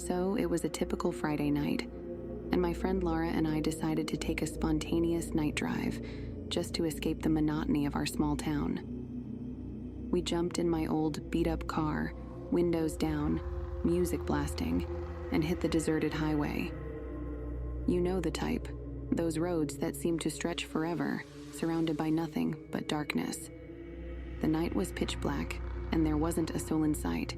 So it was a typical Friday night, and my friend Laura and I decided to take a spontaneous night drive just to escape the monotony of our small town. We jumped in my old beat-up car, windows down, music blasting, and hit the deserted highway. You know the type, those roads that seem to stretch forever, surrounded by nothing but darkness. The night was pitch black, and there wasn't a soul in sight.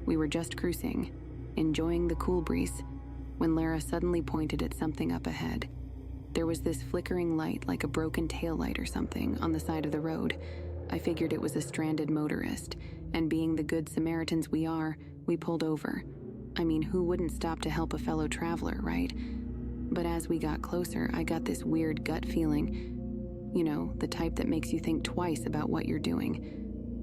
We were just cruising, enjoying the cool breeze, when Lara suddenly pointed at something up ahead. There was this flickering light like a broken taillight or something on the side of the road. I figured it was a stranded motorist, and being the good Samaritans we are, we pulled over. I mean, who wouldn't stop to help a fellow traveler, right? But as we got closer, I got this weird gut feeling. You know, the type that makes you think twice about what you're doing.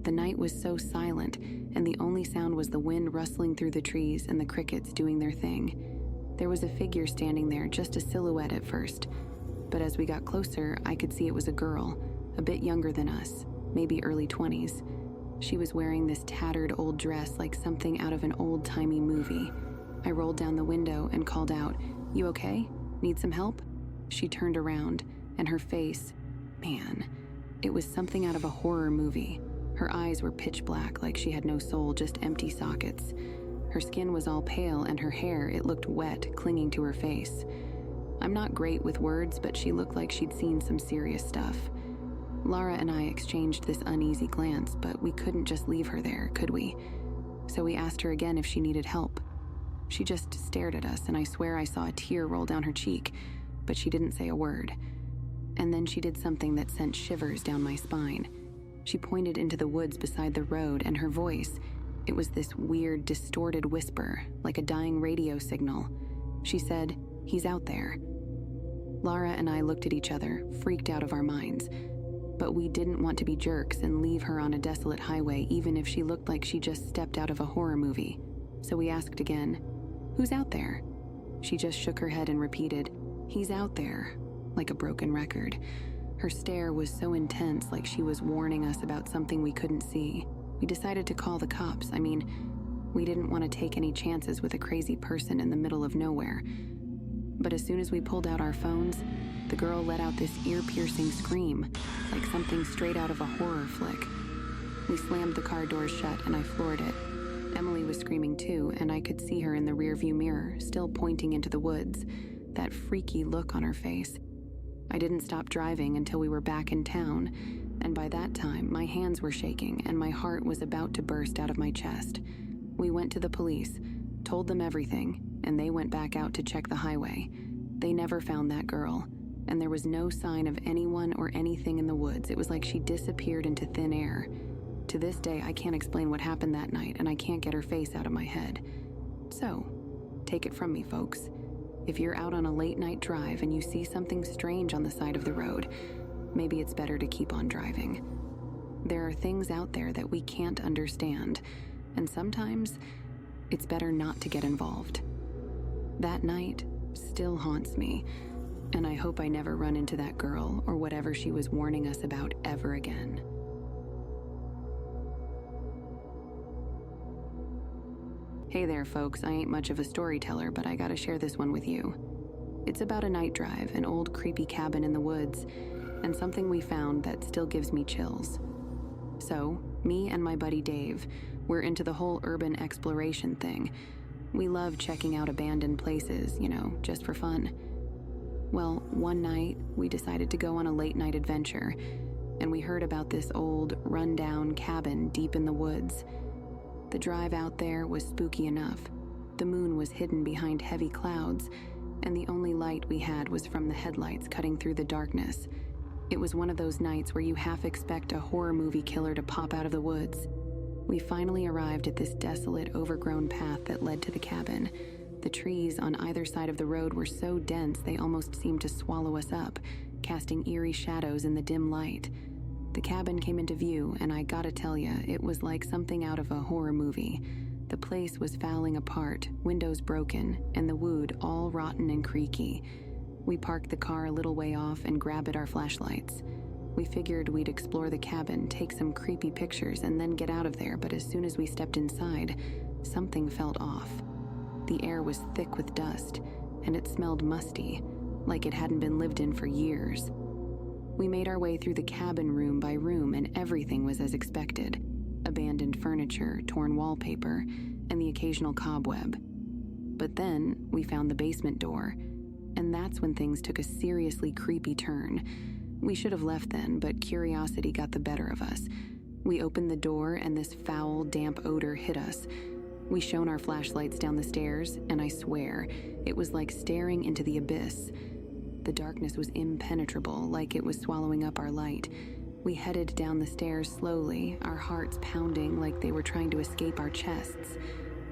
The night was so silent, and the only sound was the wind rustling through the trees and the crickets doing their thing. There was a figure standing there, just a silhouette at first. But as we got closer, I could see it was a girl, a bit younger than us, maybe early 20s. She was wearing this tattered old dress like something out of an old-timey movie. I rolled down the window and called out, "You okay? Need some help?" She turned around, and her face, man, it was something out of a horror movie. Her eyes were pitch black, like she had no soul, just empty sockets. Her skin was all pale, and her hair, it looked wet, clinging to her face. I'm not great with words, but she looked like she'd seen some serious stuff. Lara and I exchanged this uneasy glance, but we couldn't just leave her there, could we? So we asked her again if she needed help. She just stared at us, and I swear I saw a tear roll down her cheek, but she didn't say a word. And then she did something that sent shivers down my spine. She pointed into the woods beside the road, and her voice, it was this weird, distorted whisper, like a dying radio signal. She said, "He's out there." Lara and I looked at each other, freaked out of our minds. But we didn't want to be jerks and leave her on a desolate highway, even if she looked like she just stepped out of a horror movie. So we asked again, "Who's out there?" She just shook her head and repeated, "He's out there," like a broken record. Her stare was so intense, like she was warning us about something we couldn't see. We decided to call the cops. I mean, we didn't want to take any chances with a crazy person in the middle of nowhere. But as soon as we pulled out our phones, the girl let out this ear-piercing scream, like something straight out of a horror flick. We slammed the car doors shut, and I floored it. Emily was screaming too, and I could see her in the rearview mirror, still pointing into the woods, that freaky look on her face. I didn't stop driving until we were back in town, and by that time, my hands were shaking and my heart was about to burst out of my chest. We went to the police, told them everything, and they went back out to check the highway. They never found that girl, and there was no sign of anyone or anything in the woods. It was like she disappeared into thin air. To this day, I can't explain what happened that night, and I can't get her face out of my head. So, take it from me, folks. If you're out on a late-night drive and you see something strange on the side of the road, maybe it's better to keep on driving. There are things out there that we can't understand, and sometimes it's better not to get involved. That night still haunts me, and I hope I never run into that girl or whatever she was warning us about ever again. Hey there, folks. I ain't much of a storyteller, but I gotta share this one with you. It's about a night drive, an old creepy cabin in the woods, and something we found that still gives me chills. So, me and my buddy Dave, we're into the whole urban exploration thing. We love checking out abandoned places, you know, just for fun. Well, one night, we decided to go on a late-night adventure, and we heard about this old, run-down cabin deep in the woods. The drive out there was spooky enough. The moon was hidden behind heavy clouds, and the only light we had was from the headlights cutting through the darkness. It was one of those nights where you half expect a horror movie killer to pop out of the woods. We finally arrived at this desolate, overgrown path that led to the cabin. The trees on either side of the road were so dense they almost seemed to swallow us up, casting eerie shadows in the dim light. The cabin came into view, and I gotta tell ya, it was like something out of a horror movie. The place was falling apart, windows broken, and the wood all rotten and creaky. We parked the car a little way off and grabbed our flashlights. We figured we'd explore the cabin, take some creepy pictures, and then get out of there, but as soon as we stepped inside, something felt off. The air was thick with dust, and it smelled musty, like it hadn't been lived in for years. We made our way through the cabin room by room, and everything was as expected. Abandoned furniture, torn wallpaper, and the occasional cobweb. But then we found the basement door, and that's when things took a seriously creepy turn. We should have left then, but curiosity got the better of us. We opened the door, and this foul, damp odor hit us. We shone our flashlights down the stairs, and I swear, it was like staring into the abyss. The darkness was impenetrable, like it was swallowing up our light. We headed down the stairs slowly, our hearts pounding like they were trying to escape our chests.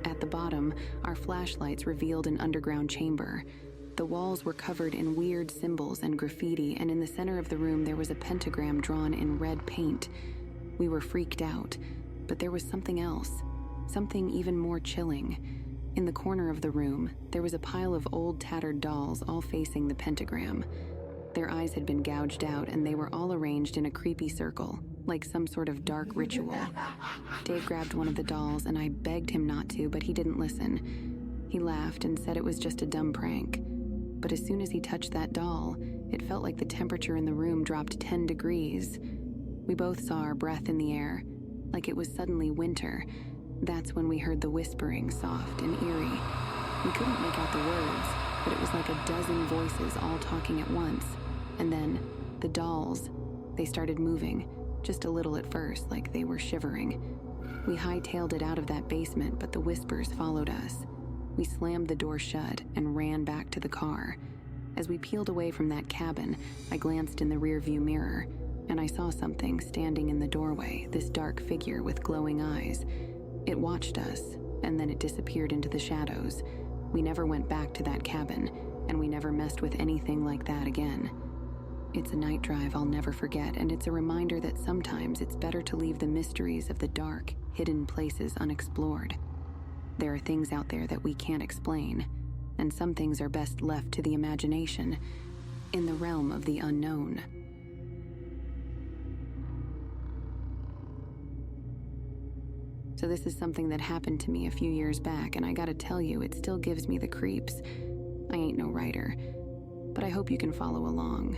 At the bottom, our flashlights revealed an underground chamber. The walls were covered in weird symbols and graffiti, and in the center of the room there was a pentagram drawn in red paint. We were freaked out, but there was something else, something even more chilling. In the corner of the room, there was a pile of old tattered dolls all facing the pentagram. Their eyes had been gouged out, and they were all arranged in a creepy circle, like some sort of dark ritual. Dave grabbed one of the dolls, and I begged him not to, but he didn't listen. He laughed and said it was just a dumb prank. But as soon as he touched that doll, it felt like the temperature in the room dropped 10 degrees. We both saw our breath in the air, like it was suddenly winter. That's when we heard the whispering, soft and eerie. We couldn't make out the words, but it was like a dozen voices all talking at once. And then, the dolls, they started moving, just a little at first, like they were shivering. We hightailed it out of that basement, but the whispers followed us. We slammed the door shut and ran back to the car. As we peeled away from that cabin, I glanced in the rearview mirror, and I saw something standing in the doorway, this dark figure with glowing eyes. It watched us, and then it disappeared into the shadows. We never went back to that cabin, and we never messed with anything like that again. It's a night drive I'll never forget, and it's a reminder that sometimes it's better to leave the mysteries of the dark, hidden places unexplored. There are things out there that we can't explain, and some things are best left to the imagination, in the realm of the unknown. So this is something that happened to me a few years back, and I gotta tell you, it still gives me the creeps. I ain't no writer, but I hope you can follow along.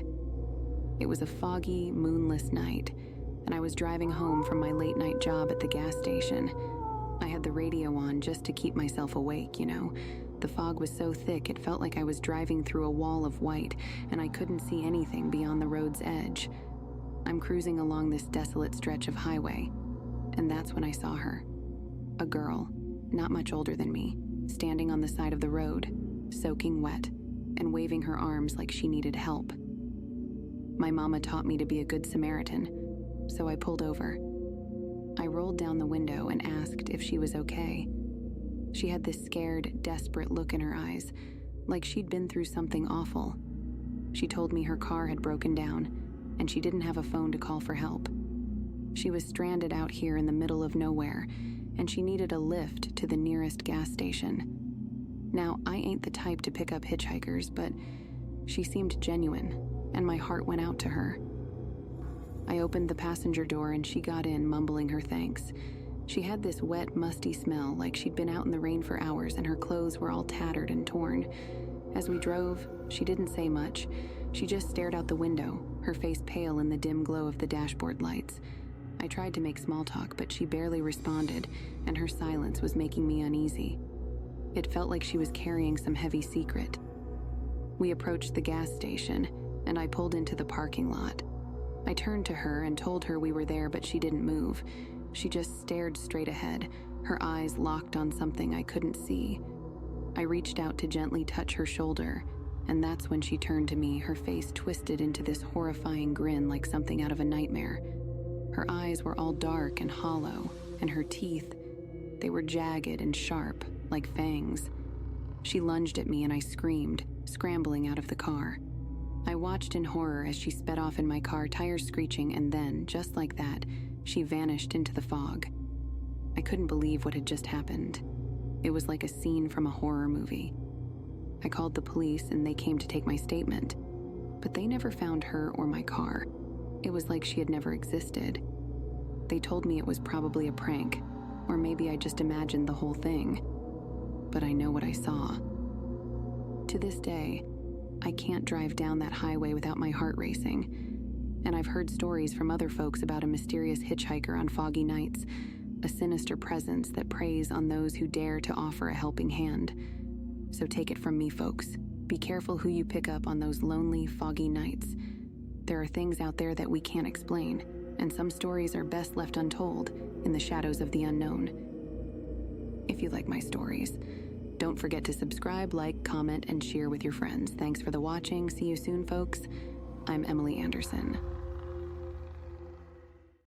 It was a foggy, moonless night, and I was driving home from my late-night job at the gas station. I had the radio on just to keep myself awake, you know. The fog was so thick it felt like I was driving through a wall of white, and I couldn't see anything beyond the road's edge. I'm cruising along this desolate stretch of highway, and that's when I saw her. A girl, not much older than me, standing on the side of the road, soaking wet, and waving her arms like she needed help. My mama taught me to be a good Samaritan, so I pulled over. I rolled down the window and asked if she was okay. She had this scared, desperate look in her eyes, like she'd been through something awful. She told me her car had broken down, and she didn't have a phone to call for help. She was stranded out here in the middle of nowhere, and she needed a lift to the nearest gas station. Now, I ain't the type to pick up hitchhikers, but she seemed genuine, and my heart went out to her. I opened the passenger door and she got in, mumbling her thanks. She had this wet, musty smell, like she'd been out in the rain for hours, and her clothes were all tattered and torn. As we drove, she didn't say much. She just stared out the window, her face pale in the dim glow of the dashboard lights. I tried to make small talk, but she barely responded, and her silence was making me uneasy. It felt like she was carrying some heavy secret. We approached the gas station, and I pulled into the parking lot. I turned to her and told her we were there, but she didn't move. She just stared straight ahead, her eyes locked on something I couldn't see. I reached out to gently touch her shoulder, and that's when she turned to me, her face twisted into this horrifying grin like something out of a nightmare. Her eyes were all dark and hollow, and her teeth, they were jagged and sharp, like fangs. She lunged at me and I screamed, scrambling out of the car. I watched in horror as she sped off in my car, tires screeching, and then, just like that, she vanished into the fog. I couldn't believe what had just happened. It was like a scene from a horror movie. I called the police and they came to take my statement, but they never found her or my car. It was like she had never existed. They told me it was probably a prank, or maybe I just imagined the whole thing. but I know what I saw. To this day, I can't drive down that highway without my heart racing. And I've heard stories from other folks about a mysterious hitchhiker on foggy nights, a sinister presence that preys on those who dare to offer a helping hand. So take it from me, folks. Be careful who you pick up on those lonely, foggy nights. There are things out there that we can't explain, and some stories are best left untold in the shadows of the unknown. If you like my stories, don't forget to subscribe, like, comment, and share with your friends. Thanks for the watching. See you soon, folks. I'm Emily Anderson.